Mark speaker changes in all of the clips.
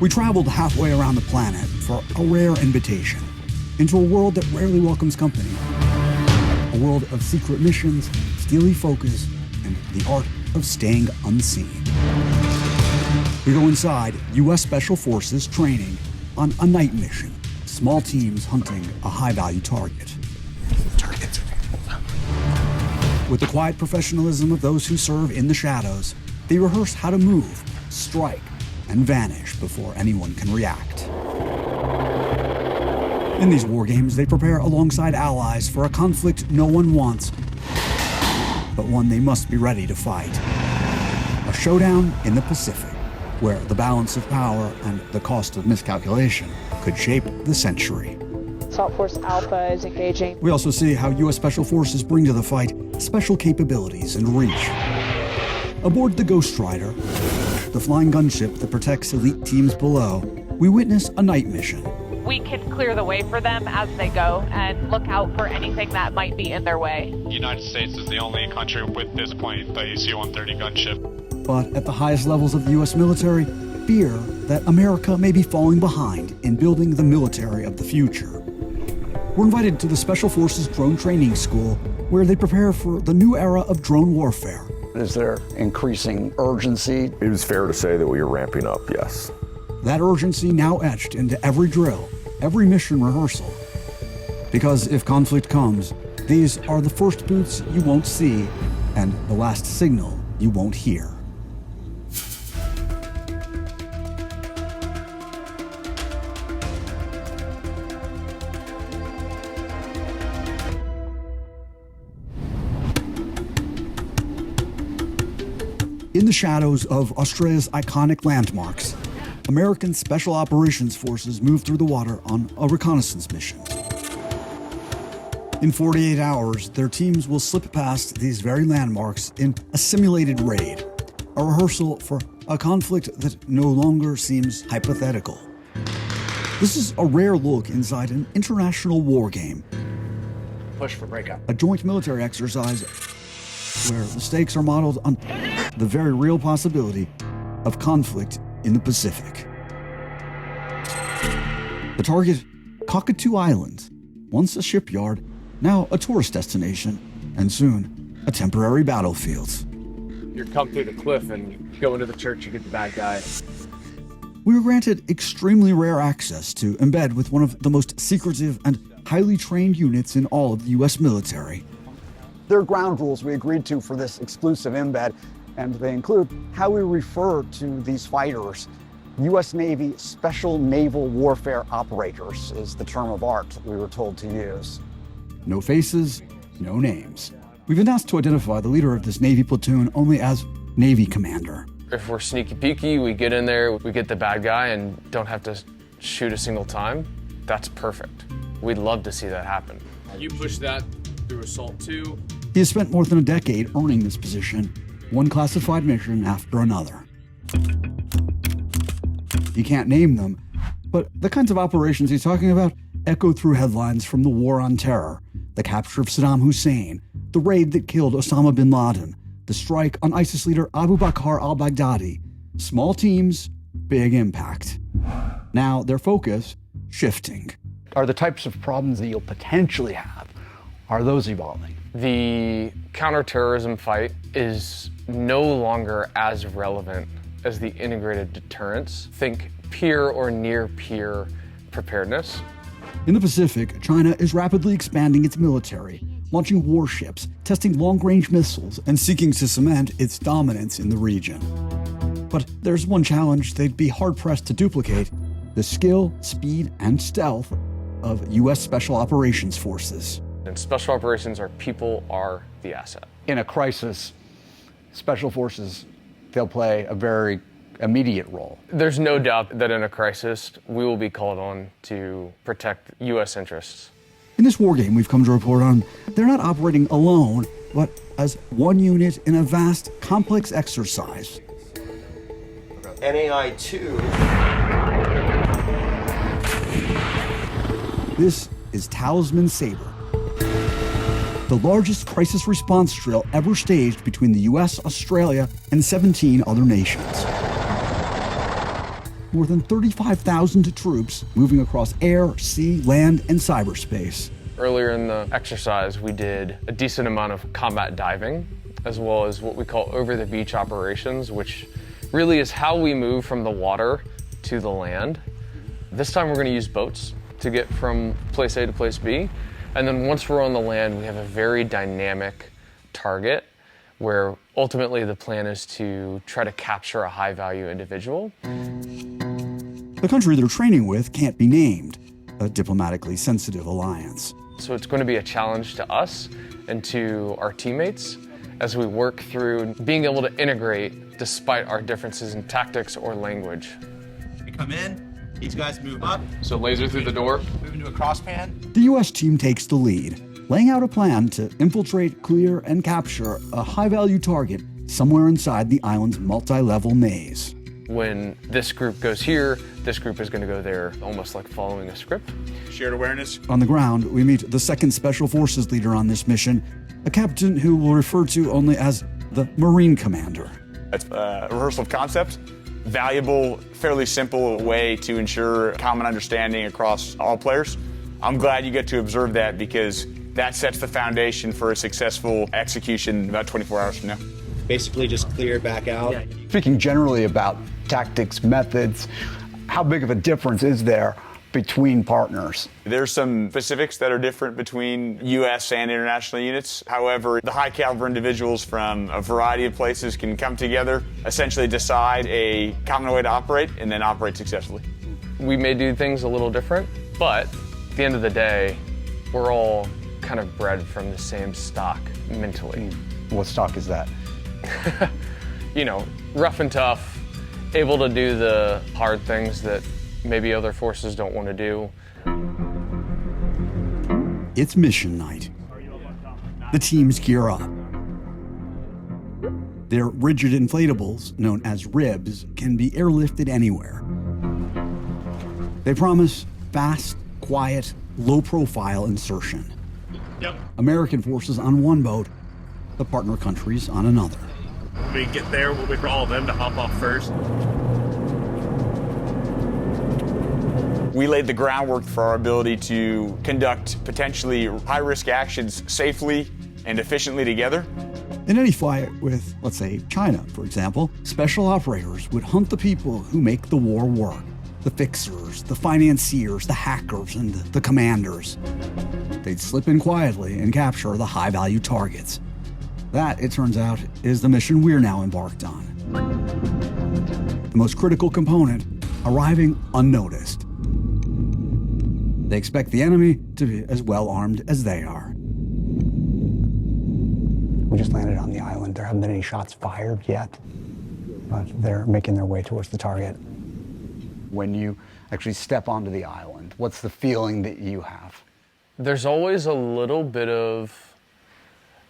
Speaker 1: We traveled halfway around the planet for a rare invitation into a world that rarely welcomes company. A world of secret missions, steely focus, and the art of staying unseen. We go inside U.S. Special Forces training on a night mission. Small teams hunting a high-value target. With the quiet professionalism of those who serve in the shadows, they rehearse how to move, strike, and vanish before anyone can react. In these war games, they prepare alongside allies for a conflict no one wants, but one they must be ready to fight. A showdown in the Pacific, where the balance of power and the cost of miscalculation could shape the century.
Speaker 2: Assault Force Alpha is engaging.
Speaker 1: We also see how U.S. Special Forces bring to the fight special capabilities and reach. Aboard the Ghostrider, the flying gunship that protects elite teams below, we witness a night mission.
Speaker 3: We can clear the way for them as they go and look out for anything that might be in their way.
Speaker 4: The United States is the only country with this plane, the AC-130 gunship.
Speaker 1: But at the highest levels of the U.S. military, fear that America may be falling behind in building the military of the future. We're invited to the Special Forces Drone Training School, where they prepare for the new era of drone warfare.
Speaker 5: Is there increasing urgency?
Speaker 6: It is fair to say that we are ramping up, yes.
Speaker 1: That urgency now etched into every drill, every mission rehearsal. Because if conflict comes, these are the first boots you won't see and the last signal you won't hear. In the shadows of Australia's iconic landmarks, American Special Operations Forces move through the water on a reconnaissance mission. In 48 hours, their teams will slip past these very landmarks in a simulated raid, a rehearsal for a conflict that no longer seems hypothetical. This is a rare look inside an international war game.
Speaker 5: Push for breakout.
Speaker 1: A joint military exercise where the stakes are modeled on the very real possibility of conflict in the Pacific. The target, Cockatoo Island, once a shipyard, now a tourist destination, and soon a temporary battlefield.
Speaker 7: You come through the cliff and go into the church, you get the bad guy.
Speaker 1: We were granted extremely rare access to embed with one of the most secretive and highly trained units in all of the U.S. military.
Speaker 5: There are ground rules we agreed to for this exclusive embed, and they include how we refer to these fighters. U.S. Navy Special Naval Warfare Operators is the term of art we were told to use.
Speaker 1: No faces, no names. We've been asked to identify the leader of this Navy platoon only as Navy Commander.
Speaker 7: If we're sneaky peeky, we get in there, we get the bad guy and don't have to shoot a single time. That's perfect. We'd love to see that happen. You push that through Assault 2.
Speaker 1: He has spent more than a decade earning this position, one classified mission after another. He can't name them, but the kinds of operations he's talking about echo through headlines from the War on Terror, the capture of Saddam Hussein, the raid that killed Osama bin Laden, the strike on ISIS leader Abu Bakr al-Baghdadi. Small teams, big impact. Now their focus shifting.
Speaker 5: Are the types of problems that you'll potentially have, are those evolving?
Speaker 7: The counterterrorism fight is no longer as relevant as the integrated deterrence. Think peer or near peer preparedness.
Speaker 1: In the Pacific, China is rapidly expanding its military, launching warships, testing long-range missiles, and seeking to cement its dominance in the region. But there's one challenge they'd be hard-pressed to duplicate: the skill, speed, and stealth of U.S. Special Operations Forces.
Speaker 7: And special operations people are the asset.
Speaker 5: In a crisis, Special Forces, they'll play a very immediate role.
Speaker 7: There's no doubt that in a crisis, we will be called on to protect U.S. interests.
Speaker 1: In this war game we've come to report on, they're not operating alone, but as one unit in a vast, complex exercise.
Speaker 8: NAI-2.
Speaker 1: This is Talisman Sabre, the largest crisis response drill ever staged between the U.S., Australia, and 17 other nations. more than 35,000 troops moving across air, sea, land, and cyberspace.
Speaker 7: Earlier in the exercise, we did a decent amount of combat diving, as well as what we call over-the-beach operations, which really is how we move from the water to the land. This time we're going to use boats to get from place A to place B. And then once we're on the land, we have a very dynamic target where ultimately the plan is to try to capture a high-value individual.
Speaker 1: The country they're training with can't be named, a diplomatically sensitive alliance.
Speaker 7: So it's going to be a challenge to us and to our teammates as we work through being able to integrate despite our differences in tactics or language.
Speaker 8: We come in, these guys move up.
Speaker 7: So laser through the door.
Speaker 8: Move into a crosspan.
Speaker 1: The U.S. team takes the lead, laying out a plan to infiltrate, clear, and capture a high-value target somewhere inside the island's multi-level maze.
Speaker 7: When this group goes here, this group is going to go there, almost like following a script.
Speaker 8: Shared awareness.
Speaker 1: On the ground, we meet the second Special Forces leader on this mission, a captain who we'll refer to only as the Marine Commander.
Speaker 9: It's a rehearsal of concepts. Valuable, fairly simple way to ensure common understanding across all players. I'm glad you get to observe that because that sets the foundation for a successful execution about 24 hours from now.
Speaker 8: Basically just clear back out.
Speaker 5: Speaking generally about tactics, methods, how big of a difference is there between partners?
Speaker 9: There's some specifics that are different between U.S. and international units. However, the high caliber individuals from a variety of places can come together, essentially decide a common way to operate, and then operate successfully.
Speaker 7: We may do things a little different, but at the end of the day, we're all kind of bred from the same stock mentally.
Speaker 5: What stock is that?
Speaker 7: You know, rough and tough, able to do the hard things that maybe other forces don't want to do.
Speaker 1: It's mission night. The teams gear up. Their rigid inflatables, known as ribs, can be airlifted anywhere. They promise fast, quiet, low-profile insertion.
Speaker 8: Yep.
Speaker 1: American forces on one boat, the partner countries on another.
Speaker 8: When we get there, we'll wait for all of them to hop off first.
Speaker 9: We laid the groundwork for our ability to conduct potentially high-risk actions safely and efficiently together.
Speaker 1: In any fight with, let's say, China, for example, special operators would hunt the people who make the war work. The fixers, the financiers, the hackers, and the commanders. They'd slip in quietly and capture the high-value targets. That, it turns out, is the mission we're now embarked on. The most critical component, arriving unnoticed. They expect the enemy to be as well armed as they are.
Speaker 5: We just landed on the island. There haven't been any shots fired yet, but they're making their way towards the target. When you actually step onto the island, what's the feeling that you have?
Speaker 7: There's always a little bit of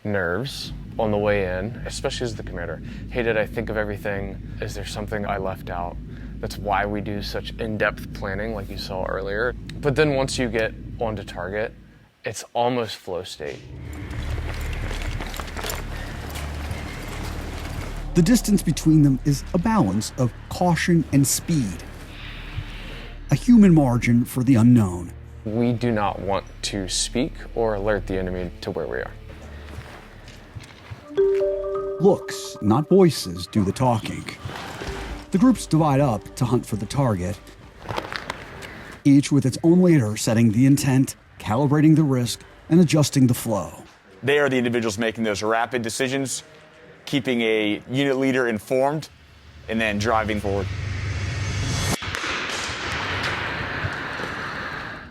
Speaker 7: nerves on the way in, especially as the commander. Hey, did I think of everything? Is there something I left out? That's why we do such in-depth planning like you saw earlier. But then once you get onto target, it's almost flow state.
Speaker 1: The distance between them is a balance of caution and speed. A human margin for the unknown.
Speaker 7: We do not want to speak or alert the enemy to where we are.
Speaker 1: Looks, not voices, do the talking. The groups divide up to hunt for the target, each with its own leader setting the intent, calibrating the risk, and adjusting the flow.
Speaker 9: They are the individuals making those rapid decisions, keeping a unit leader informed, and then driving forward.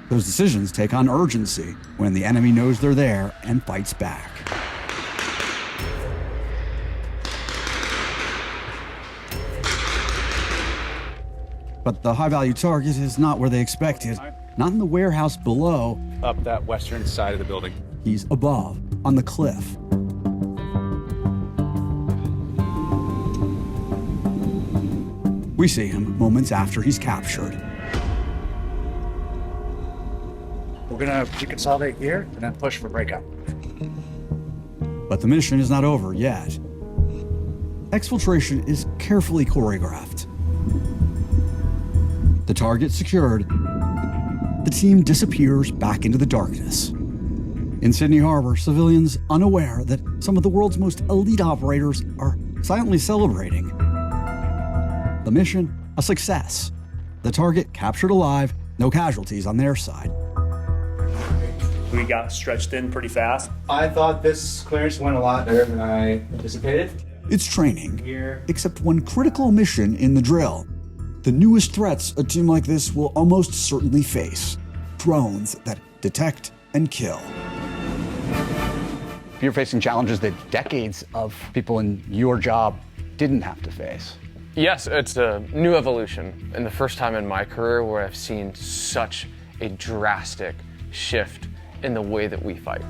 Speaker 1: Those decisions take on urgency when the enemy knows they're there and fights back. But the high-value target is not where they expected. Not in the warehouse below.
Speaker 8: Up that western side of the building.
Speaker 1: He's above, on the cliff. We see him moments after he's captured.
Speaker 10: We're gonna deconsolidate here and then push for breakout.
Speaker 1: But the mission is not over yet. Exfiltration is carefully choreographed. The target secured, the team disappears back into the darkness. In Sydney Harbor, civilians, unaware that some of the world's most elite operators are silently celebrating. The mission, a success. The target captured alive, no casualties on their side.
Speaker 11: We got stretched in pretty fast.
Speaker 10: I thought this clearance went a lot better than I anticipated.
Speaker 1: It's training, except one critical mission in the drill. The newest threats a team like this will almost certainly face: drones that detect and kill.
Speaker 5: You're facing challenges that decades of people in your job didn't have to face.
Speaker 7: Yes, it's a new evolution, and the first time in my career where I've seen such a drastic shift in the way that we fight.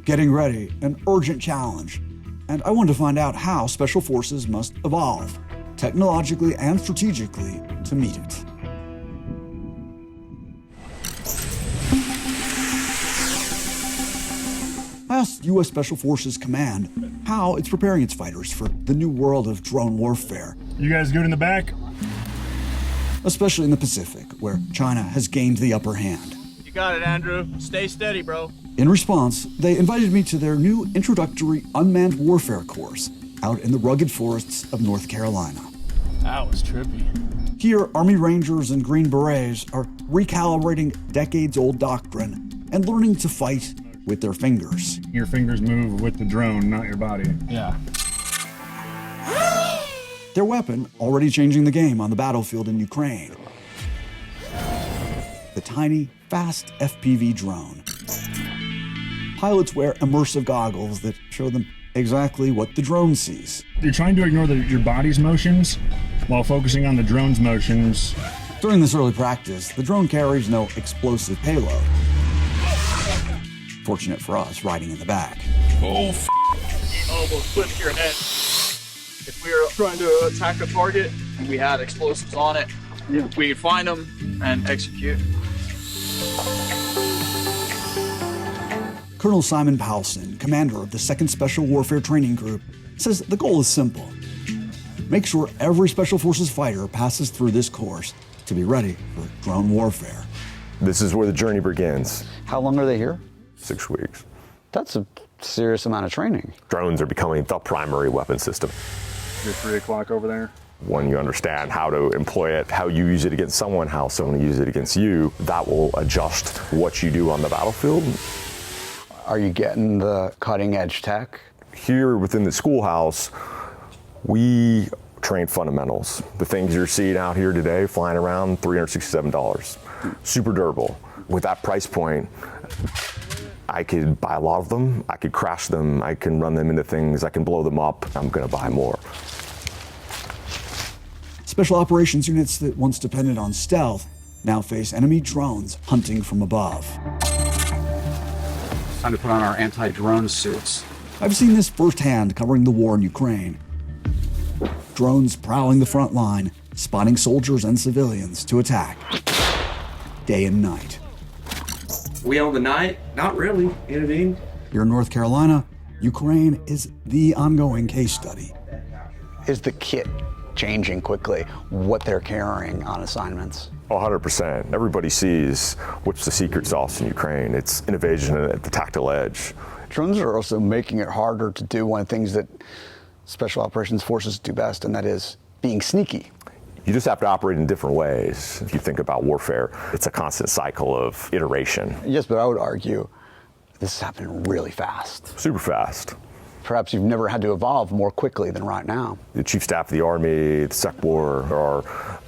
Speaker 1: Getting ready, an urgent challenge. And I want to find out how Special Forces must evolve, technologically and strategically, to meet it. I asked U.S. Special Forces Command how it's preparing its fighters for the new world of drone warfare.
Speaker 11: You guys good in the back?
Speaker 1: Especially in the Pacific, where China has gained the upper hand.
Speaker 12: You got it, Andrew. Stay steady, bro.
Speaker 1: In response, they invited me to their new introductory unmanned warfare course out in the rugged forests of North Carolina.
Speaker 11: That was trippy.
Speaker 1: Here, Army Rangers and Green Berets are recalibrating decades-old doctrine and learning to fight with their fingers.
Speaker 11: Your fingers move with the drone, not your body. Yeah.
Speaker 1: Their weapon already changing the game on the battlefield in Ukraine. The tiny, fast FPV drone. Pilots wear immersive goggles that show them exactly what the drone sees.
Speaker 11: You're trying to ignore your body's motions while focusing on the drone's motions.
Speaker 1: During this early practice, the drone carries no explosive payload. Fortunate for us, riding in the back.
Speaker 12: Oh, you almost flipped your head. If we were trying to attack a target and we had explosives on it, we could find them and execute.
Speaker 1: Colonel Simon Powelson, commander of the 2nd Special Warfare Training Group, says the goal is simple. Make sure every Special Forces fighter passes through this course to be ready for drone warfare.
Speaker 6: This is where the journey begins.
Speaker 5: How long are they here?
Speaker 6: 6 weeks.
Speaker 5: That's a serious amount of training.
Speaker 6: Drones are becoming the primary weapon system.
Speaker 11: You're 3 o'clock over there.
Speaker 6: When you understand how to employ it, how you use it against someone, how someone uses it against you, that will adjust what you do on the battlefield.
Speaker 5: Are you getting the cutting edge tech?
Speaker 6: Here within the schoolhouse, we train fundamentals. The things you're seeing out here today, flying around, $367. Super durable. With that price point, I could buy a lot of them, I could crash them, I can run them into things, I can blow them up. I'm gonna buy more.
Speaker 1: Special operations units that once depended on stealth now face enemy drones hunting from above.
Speaker 5: Time to put on our anti-drone suits.
Speaker 1: I've seen this firsthand covering the war in Ukraine. Drones prowling the front line, spotting soldiers and civilians to attack, day and night.
Speaker 12: We own the night? Not really, you know what I mean?
Speaker 1: Here in North Carolina, Ukraine is the ongoing case study.
Speaker 5: Is the kit changing quickly, what they're carrying on assignments?
Speaker 6: 100%. Everybody sees what's the secret sauce in Ukraine. It's innovation at the tactile edge.
Speaker 5: Drones are also making it harder to do one of the things that Special Operations Forces do best, and that is being sneaky.
Speaker 6: You just have to operate in different ways. If you think about warfare, it's a constant cycle of iteration.
Speaker 5: Yes, but I would argue this is happening really fast.
Speaker 6: Super fast.
Speaker 5: Perhaps you've never had to evolve more quickly than right now.
Speaker 6: The Chief Staff of the Army, the SecWar are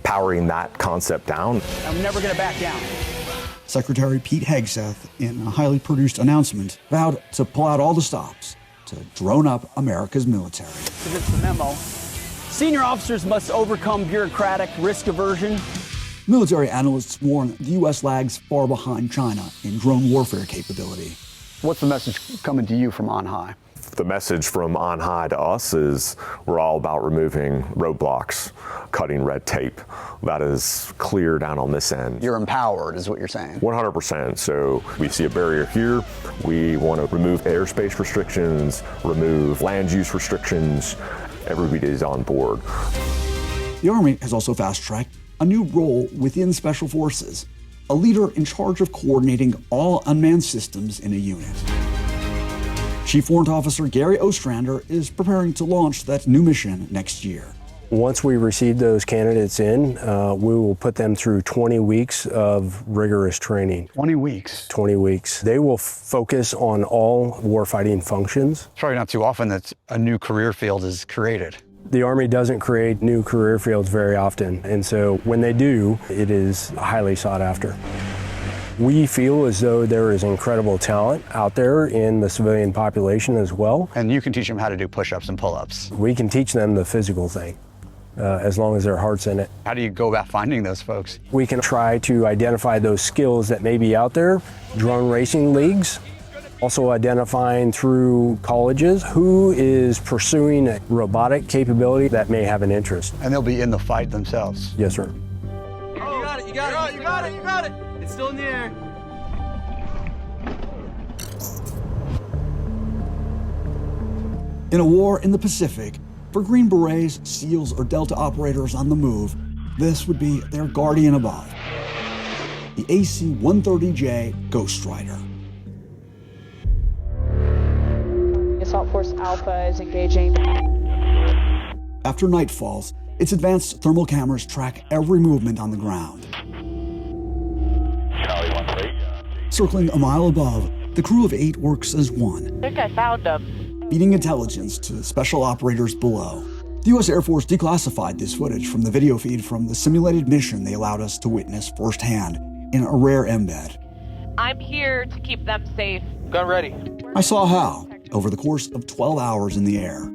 Speaker 6: powering that concept down.
Speaker 5: I'm never going to back down.
Speaker 1: Secretary Pete Hegseth, in a highly produced announcement, vowed to pull out all the stops to drone up America's military.
Speaker 13: It's the memo. Senior officers must overcome bureaucratic risk aversion.
Speaker 1: Military analysts warn the U.S. lags far behind China in drone warfare capability.
Speaker 5: What's the message coming to you from on high?
Speaker 6: The message from on high to us is we're all about removing roadblocks, cutting red tape. That is clear down on this end.
Speaker 5: You're empowered, is what you're saying.
Speaker 6: 100%. So we see a barrier here. We want to remove airspace restrictions, remove land use restrictions. Everybody's on board.
Speaker 1: The Army has also fast-tracked a new role within Special Forces, a leader in charge of coordinating all unmanned systems in a unit. Chief Warrant Officer Gary Ostrander is preparing to launch that new mission next year.
Speaker 14: Once we receive those candidates in, we will put them through 20 weeks of rigorous training.
Speaker 5: 20 weeks?
Speaker 14: 20 weeks. They will focus on all warfighting functions.
Speaker 5: It's probably not too often that a new career field is created.
Speaker 14: The Army doesn't create new career fields very often, and so when they do, it is highly sought after. We feel as though there is incredible talent out there in the civilian population as well.
Speaker 5: And you can teach them how to do push-ups and pull-ups.
Speaker 14: We can teach them the physical thing, as long as their heart's in it.
Speaker 5: How do you go about finding those folks?
Speaker 14: We can try to identify those skills that may be out there, drone racing leagues, also identifying through colleges who is pursuing a robotic capability that may have an interest.
Speaker 5: And they'll be in the fight themselves.
Speaker 14: Yes, sir.
Speaker 12: You got it, you got it, you got it, you got it. It's still in the air.
Speaker 1: In a war in the Pacific, for Green Berets, SEALs, or Delta operators on the move, this would be their guardian above, the AC-130J Ghostrider.
Speaker 2: Assault Force Alpha is engaging.
Speaker 1: After night falls, its advanced thermal cameras track every movement on the ground. Circling a mile above, the crew of 8 works as one,
Speaker 3: I think I found him.
Speaker 1: feeding intelligence to special operators below. The U.S. Air Force declassified this footage from the video feed from the simulated mission they allowed us to witness firsthand in a rare embed.
Speaker 3: I'm here to keep them safe.
Speaker 12: Gun ready.
Speaker 1: I saw how, over the course of 12 hours in the air.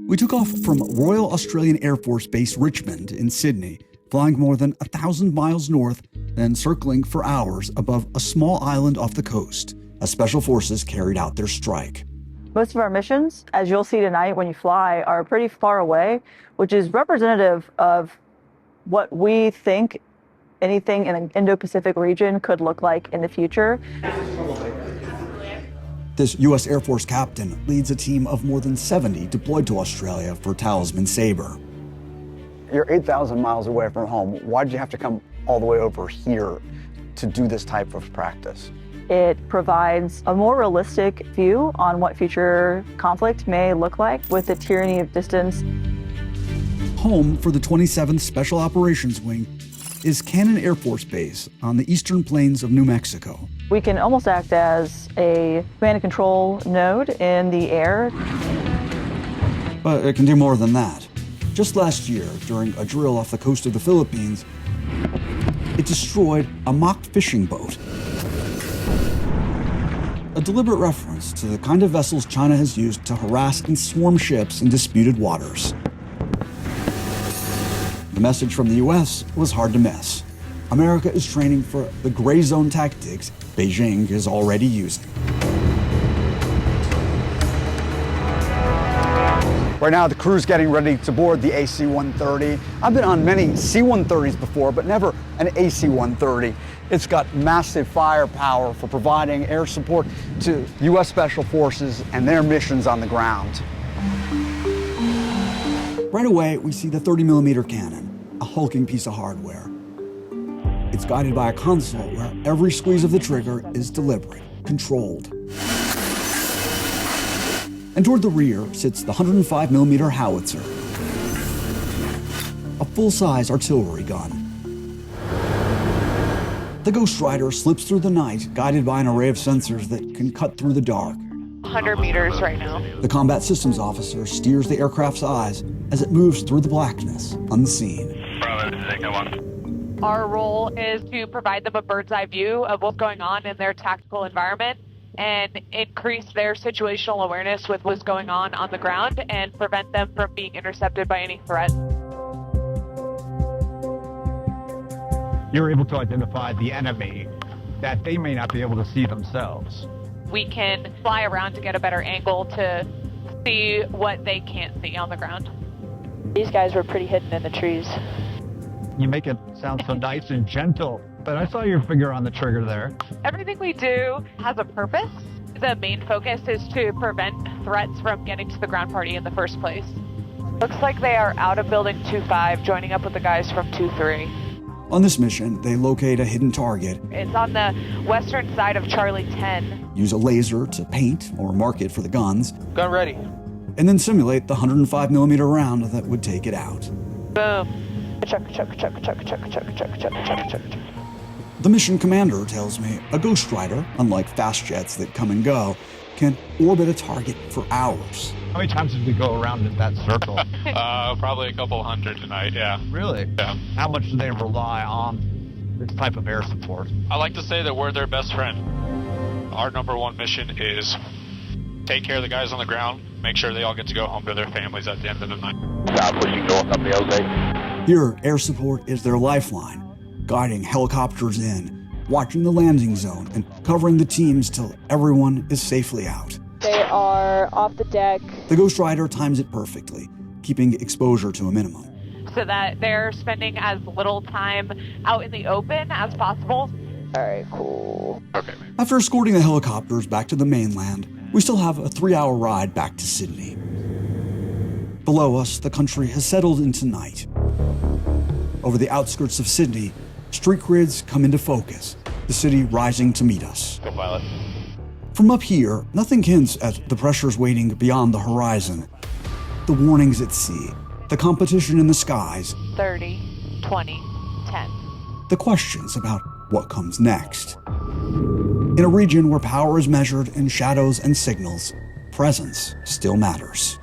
Speaker 1: We took off from Royal Australian Air Force Base Richmond in Sydney, flying more than 1,000 miles north, then circling for hours above a small island off the coast as Special Forces carried out their strike.
Speaker 15: Most of our missions, as you'll see tonight when you fly, are pretty far away, which is representative of what we think anything in the Indo-Pacific region could look like in the future.
Speaker 1: This U.S. Air Force captain leads a team of more than 70 deployed to Australia for Talisman Sabre.
Speaker 5: You're 8,000 miles away from home. Why did you have to come all the way over here to do this type of practice?
Speaker 15: It provides a more realistic view on what future conflict may look like with the tyranny of distance.
Speaker 1: Home for the 27th Special Operations Wing is Cannon Air Force Base on the eastern plains of New Mexico.
Speaker 15: We can almost act as a command and control node in the air.
Speaker 1: But it can do more than that. Just last year, during a drill off the coast of the Philippines, it destroyed a mock fishing boat. A deliberate reference to the kind of vessels China has used to harass and swarm ships in disputed waters. The message from the U.S. was hard to miss. America is training for the gray zone tactics Beijing is already using.
Speaker 5: Right now, the crew's getting ready to board the AC-130. I've been on many C-130s before, but never an AC-130. It's got massive firepower for providing air support to U.S. Special Forces and their missions on the ground.
Speaker 1: Right away, we see the 30mm cannon, a hulking piece of hardware. It's guided by a console where every squeeze of the trigger is deliberate, controlled. And toward the rear sits the 105mm howitzer, a full-size artillery gun. The Ghostrider slips through the night, guided by an array of sensors that can cut through the dark.
Speaker 3: 100 meters right now.
Speaker 1: The combat systems officer steers the aircraft's eyes as it moves through the blackness, unseen.
Speaker 4: Bravo, this is Echo 1.
Speaker 3: Our role is to provide them a bird's eye view of what's going on in their tactical environment and increase their situational awareness with what's going on the ground and prevent them from being intercepted by any threat.
Speaker 16: You're able to identify the enemy that they may not be able to see themselves.
Speaker 3: We can fly around to get a better angle to see what they can't see on the ground.
Speaker 2: These guys were pretty hidden in the trees.
Speaker 16: You make it sound so nice and gentle, but I saw your finger on the trigger there.
Speaker 3: Everything we do has a purpose. The main focus is to prevent threats from getting to the ground party in the first place. Looks like they are out of building 2-5, joining up with the guys from 2-3.
Speaker 1: On this mission, they locate a hidden target,
Speaker 3: It's on the western side of Charlie 10.
Speaker 1: use a laser to paint or mark it for the guns,
Speaker 7: Gun ready.
Speaker 1: and then simulate the 105mm round that would take it out.
Speaker 3: Boom.
Speaker 2: Check.
Speaker 1: The mission commander tells me a Ghostrider, unlike fast jets that come and go, can orbit a target for hours.
Speaker 16: How many times did we go around in that circle?
Speaker 4: Probably a couple hundred tonight, yeah.
Speaker 16: Really?
Speaker 4: Yeah.
Speaker 16: How much do they rely on this type of air support?
Speaker 4: I like to say that we're their best friend. Our number one mission is take care of the guys on the ground, make sure they all get to go home to their families at the end of the night.
Speaker 17: Stop pushing north up the Jose.
Speaker 1: Here, air support is their lifeline, guiding helicopters in, watching the landing zone, and covering the teams till everyone is safely out.
Speaker 2: They are off the deck.
Speaker 1: The Ghostrider times it perfectly, keeping exposure to a minimum.
Speaker 3: So that they're spending as little time out in the open as possible.
Speaker 2: All right, cool.
Speaker 4: Okay.
Speaker 1: After escorting the helicopters back to the mainland, we still have a 3-hour ride back to Sydney. Below us, the country has settled into night. Over the outskirts of Sydney, street grids come into focus, the city rising to meet us.
Speaker 4: Go pilot.
Speaker 1: From up here, nothing hints at the pressures waiting beyond the horizon. The warnings at sea, the competition in the skies,
Speaker 3: 30, 20, 10.
Speaker 1: the questions about what comes next. In a region where power is measured in shadows and signals, presence still matters.